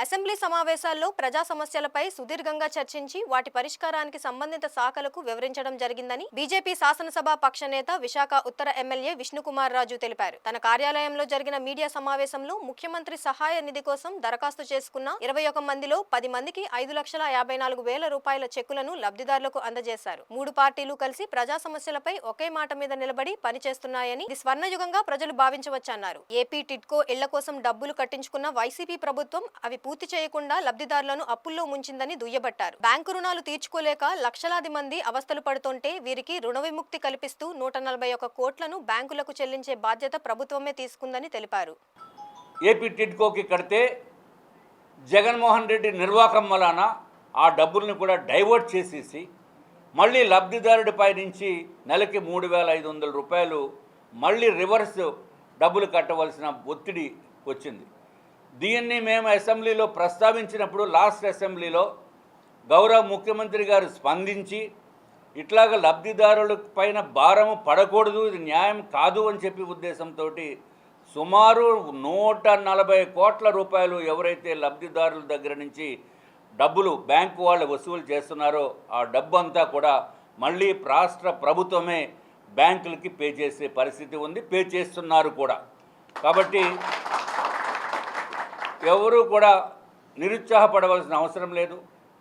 Assembly సమావేశాల్లో ప్రజా సమస్యలపై సుదీర్ఘంగా చర్చించి వాటి పరిష్కారానికి సంబంధిత శాఖలకు వివరించడం జరిగిందని బీజేపీ శాసనసభ పక్ష నేత విశాఖ ఉత్తర ఎమ్మెల్యే విష్ణుకుమార్ రాజు తెలిపారు. తన కార్యాలయంలో జరిగిన మీడియా సమావేశంలో ముఖ్యమంత్రి సహాయ నిధి కోసం దరఖాస్తు చేసుకున్న 21 మందిలో 10 మందికి 5,54,000 రూపాయల చెక్కులను లబ్ధిదారులకు అందజేశారు. మూడు పార్టీలు కలిసి ప్రజా సమస్యలపై ఒకే మాట మీద నిలబడి పనిచేస్తున్నాయని ఇది స్వర్ణయుగంగా ప్రజలు భావించవచ్చన్నారు. ఏపీ టిడ్కో ఇళ్ల కోసం డబ్బులు కట్టించుకున్న వైసీపీ ప్రభుత్వం అవి పూర్తి చేయకుండా లబ్ధిదారులను అప్పుల్లో ముంచిందని దుయ్యబట్టారు. బ్యాంకు రుణాలు తీర్చుకోలేక లక్షలాది మంది అవస్థలు పడుతుంటే వీరికి రుణ విముక్తి కల్పిస్తూ 141 కోట్లను బ్యాంకులకు చెల్లించే బాధ్యత ప్రభుత్వమే తీసుకుందని తెలిపారు. ఏపీ టిడ్కోకి కడితే జగన్మోహన్ రెడ్డి నిర్వాకం వలన ఆ డబ్బుల్ని కూడా డైవర్ట్ చేసేసి మళ్ళీ లబ్ధిదారుడిపై నుంచి నెలకి 3,500 రూపాయలు మళ్ళీ రివర్స్ డబ్బులు కట్టవలసిన ఒత్తిడి వచ్చింది. దీన్ని మేము అసెంబ్లీలో ప్రస్తావించినప్పుడు లాస్ట్ అసెంబ్లీలో గౌరవ ముఖ్యమంత్రి గారు స్పందించి ఇట్లాగ లబ్ధిదారుల పైన భారము పడకూడదు, ఇది న్యాయం కాదు అని చెప్పి ఉద్దేశంతో సుమారు 140 కోట్ల రూపాయలు ఎవరైతే లబ్ధిదారుల దగ్గర నుంచి డబ్బులు బ్యాంకు వాళ్ళు వసూలు చేస్తున్నారో ఆ డబ్బు అంతా కూడా మళ్ళీ రాష్ట్ర ప్రభుత్వమే బ్యాంకులకి పే చేసే పరిస్థితి ఉంది, పే చేస్తున్నారు కూడా. కాబట్టి ఎవరు కూడా నిరుత్సాహపడవలసిన అవసరం లేదు.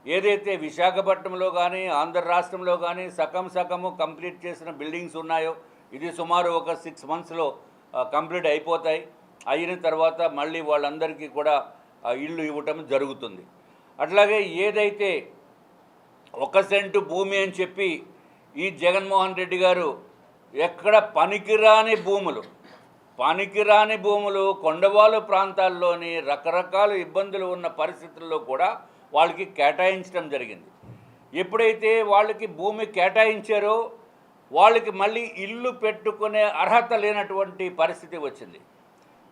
ఏదైతే విశాఖపట్నంలో కానీ ఆంధ్ర రాష్ట్రంలో కానీ సగము కంప్లీట్ చేసిన బిల్డింగ్స్ ఉన్నాయో ఇది సుమారు ఒక 6 మంత్స్లో కంప్లీట్ అయిపోతాయి. అయిన తర్వాత మళ్ళీ వాళ్ళందరికీ కూడా ఇళ్ళు ఇవ్వటం జరుగుతుంది. అట్లాగే ఏదైతే 1 సెంటు భూమి అని చెప్పి ఈ జగన్మోహన్ రెడ్డి గారు ఎక్కడ పనికిరాని భూములు కొండవాలు ప్రాంతాల్లోని రకరకాల ఇబ్బందులు ఉన్న పరిస్థితుల్లో కూడా వాళ్ళకి కేటాయించడం జరిగింది. ఎప్పుడైతే వాళ్ళకి భూమి కేటాయించారో వాళ్ళకి మళ్ళీ ఇల్లు పెట్టుకునే అర్హత లేనటువంటి పరిస్థితి వచ్చింది.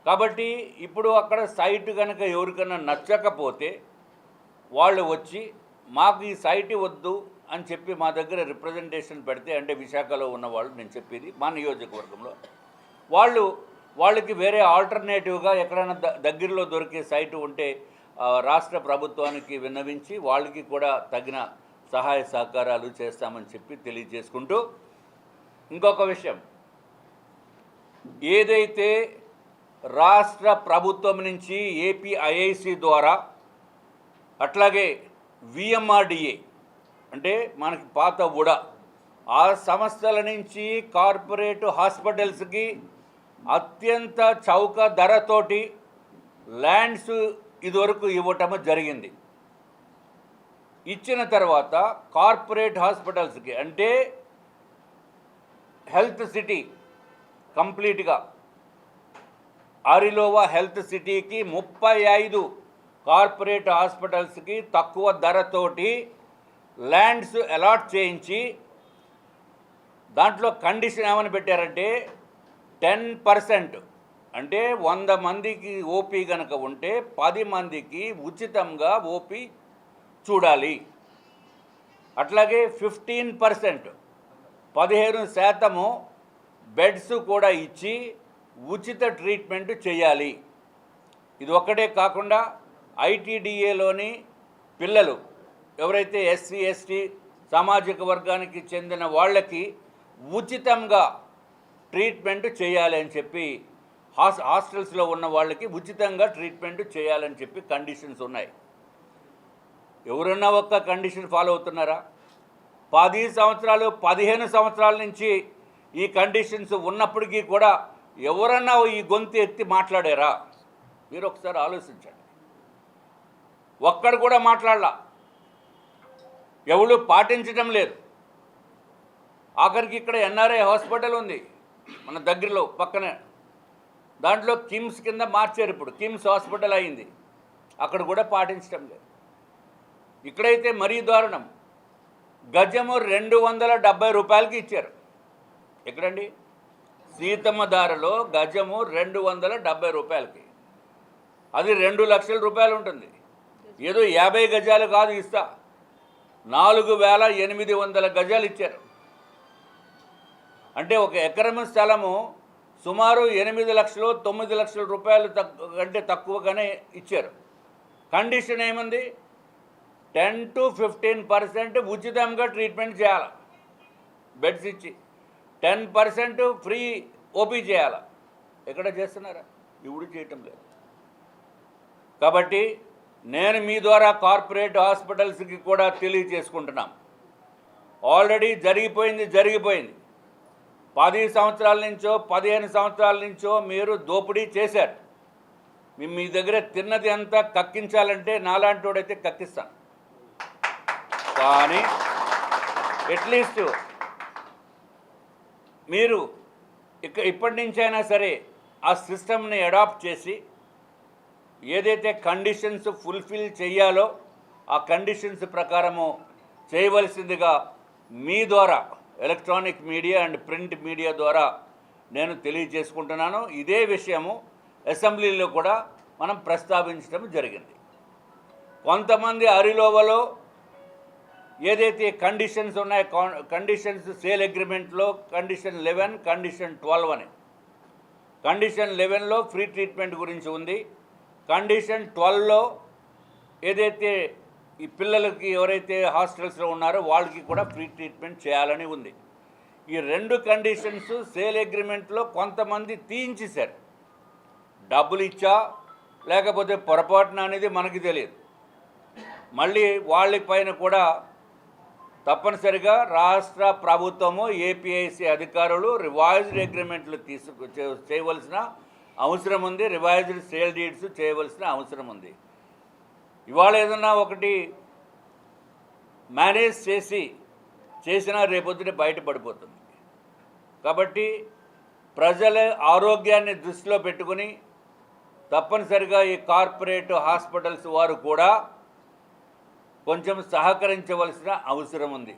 కాబట్టి ఇప్పుడు అక్కడ సైటు కనుక ఎవరికైనా నచ్చకపోతే వాళ్ళు వచ్చి మాకు ఈ సైటు వద్దు అని చెప్పి మా దగ్గర రిప్రజెంటేషన్ పెడితే, అంటే విశాఖలో ఉన్నవాళ్ళు నేను చెప్పేది మా నియోజకవర్గంలో, వాళ్ళకి వేరే ఆల్టర్నేటివ్గా ఎక్కడైనా దగ్గరలో దొరికే సైటు ఉంటే రాష్ట్ర ప్రభుత్వానికి విన్నవించి వాళ్ళకి కూడా తగిన సహాయ సహకారాలు చేస్తామని చెప్పి తెలియజేసుకుంటూ, ఇంకొక విషయం, ఏదైతే రాష్ట్ర ప్రభుత్వం నుంచి ఏపీఐఐసి ద్వారా అట్లాగే విఎంఆర్డిఏ అంటే మనకి పాత ఉడా ఆ సంస్థల నుంచి కార్పొరేట్ హాస్పిటల్స్కి అత్యంత చౌక ధరతోటి ల్యాండ్స్ ఇదివరకు ఇవ్వటం జరిగింది. ఇచ్చిన తర్వాత కార్పొరేట్ హాస్పిటల్స్కి అంటే హెల్త్ సిటీ కంప్లీట్గా ఆరిలోవా హెల్త్ సిటీకి 35 కార్పొరేట్ హాస్పిటల్స్కి తక్కువ ధరతోటి ల్యాండ్స్ అలాట్ చేయించి దాంట్లో కండిషన్ ఏమని పెట్టారంటే 10% అంటే 100 మందికి ఓపీ కనుక ఉంటే 10 మందికి ఉచితంగా ఓపీ చూడాలి. అట్లాగే 15% 15% బెడ్స్ కూడా ఇచ్చి ఉచిత ట్రీట్మెంట్ చేయాలి. ఇది ఒక్కటే కాకుండా ఐటీడీఏలోని పిల్లలు ఎవరైతే ఎస్సీ ఎస్టీ సామాజిక వర్గానికి చెందిన వాళ్ళకి ఉచితంగా ట్రీట్మెంట్ చేయాలి అని చెప్పి హాస్టల్స్లో ఉన్న వాళ్ళకి ఉచితంగా ట్రీట్మెంట్ చేయాలని చెప్పి కండిషన్స్ ఉన్నాయి. ఎవరన్నా ఒక్క కండిషన్ ఫాలో అవుతున్నారా? 10 సంవత్సరాలు 15 సంవత్సరాల నుంచి ఈ కండిషన్స్ ఉన్నప్పటికీ కూడా ఎవరన్నా ఈ గొంతు ఎత్తి మాట్లాడారా? మీరు ఒకసారి ఆలోచించండి. ఒక్కడు కూడా మాట్లాడలా, ఎవరు పాటించడం లేదు. ఆఖరికి ఇక్కడ ఎన్ఆర్ఐ హాస్పిటల్ ఉంది మన దగ్గరలో పక్కనే, దాంట్లో కిమ్స్ కింద మార్చారు, ఇప్పుడు కిమ్స్ హాస్పిటల్ అయింది, అక్కడ కూడా పాటించడం లేదు. ఇక్కడైతే మరీ దారుణం, గజము 270 రూపాయలకి ఇచ్చారు. ఎక్కడండి? సీతమ్మ దారిలో గజము 270 రూపాయలకి, అది 2 లక్షల రూపాయలు ఉంటుంది. ఏదో 50 గజాలు కాదు ఇస్తా, 4,800 గజాలు ఇచ్చారు. అంటే ఒక ఎకరం స్థలము సుమారు 8 లక్షలు 9 లక్షల రూపాయలు కంటే తక్కువగానే ఇచ్చారు. కండిషన్ ఏముంది? 10 to 15% ఉచితంగా ట్రీట్మెంట్ చేయాలి, బెడ్స్ ఇచ్చి 10% ఫ్రీ ఓపీ చేయాలి. ఎక్కడ చేస్తున్నారా? ఇప్పుడు చేయటం లేదు. కాబట్టి నేను మీ ద్వారా కార్పొరేట్ హాస్పిటల్స్కి కూడా తెలియజేసుకుంటున్నాం, ఆల్రెడీ జరిగిపోయింది. 10 సంవత్సరాల నుంచో 15 సంవత్సరాల నుంచో మీరు దోపిడీ చేశారు. మీ దగ్గర తిన్నది అంతా కక్కించాలంటే నాలాంటి వాడైతే కక్కిస్తాను. కానీ అట్లీస్ట్ మీరు ఇప్పటి నుంచైనా సరే ఆ సిస్టమ్ని అడాప్ట్ చేసి ఏదైతే కండిషన్స్ ఫుల్ఫిల్ చేయాలో ఆ కండిషన్స్ ప్రకారము చేయవలసిందిగా మీ ద్వారా electronic media and print media ద్వారా నేను తెలియజేసుకుంటున్నాను. ఇదే విషయము అసెంబ్లీలో కూడా మనం ప్రస్తావించడం జరిగింది. కొంతమంది అరిలోవలో ఏదైతే కండిషన్స్ ఉన్నాయో కండిషన్స్ సేల్ అగ్రిమెంట్లో కండిషన్ 11, కండిషన్ 12 అని. కండిషన్ 11లో ఫ్రీ ట్రీట్మెంట్ గురించి ఉంది. కండిషన్ 12లో ఏదైతే ఈ పిల్లలకి ఎవరైతే హాస్టల్స్లో ఉన్నారో వాళ్ళకి కూడా ఫ్రీ ట్రీట్మెంట్ చేయాలని ఉంది. ఈ 2 కండిషన్స్ సేల్ అగ్రిమెంట్లో కొంతమంది తీయించేశారు. డబ్బులు ఇచ్చా లేకపోతే పొరపాటున అనేది మనకి తెలియదు. మళ్ళీ వాళ్ళ పైన కూడా తప్పనిసరిగా రాష్ట్ర ప్రభుత్వము ఏపీఐసి అధికారులు రివైజ్డ్ అగ్రిమెంట్లు చేయవలసిన అవసరం ఉంది. రివైజ్డ్ సేల్ డీడ్స్ చేయవలసిన అవసరం ఉంది. ఇవాళ ఏదన్నా ఒకటి మేనేజ్ చేసినా రేపొద్దున బయటపడిపోతుంది. కాబట్టి ప్రజల ఆరోగ్యాన్ని దృష్టిలో పెట్టుకుని తప్పనిసరిగా ఈ కార్పొరేట్ హాస్పిటల్స్ వారు కూడా కొంచెం సహకరించవలసిన అవసరం ఉంది.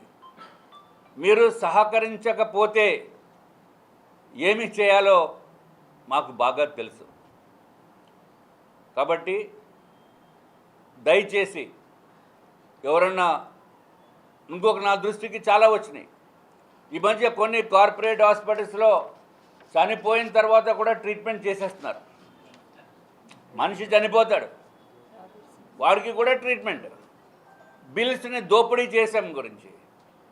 మీరు సహకరించకపోతే ఏమి చేయాలో మాకు బాగా తెలుసు. కాబట్టి దయచేసి ఎవరన్నా నా దృష్టికి చాలా వచ్చినాయి. ఈ మధ్య కొన్ని కార్పొరేట్ హాస్పిటల్స్లో చనిపోయిన తర్వాత కూడా ట్రీట్మెంట్ చేసేస్తున్నారు. మనిషి చనిపోతాడు, వాడికి కూడా ట్రీట్మెంట్, బిల్స్ని దోపిడీ చేసాం గురించి.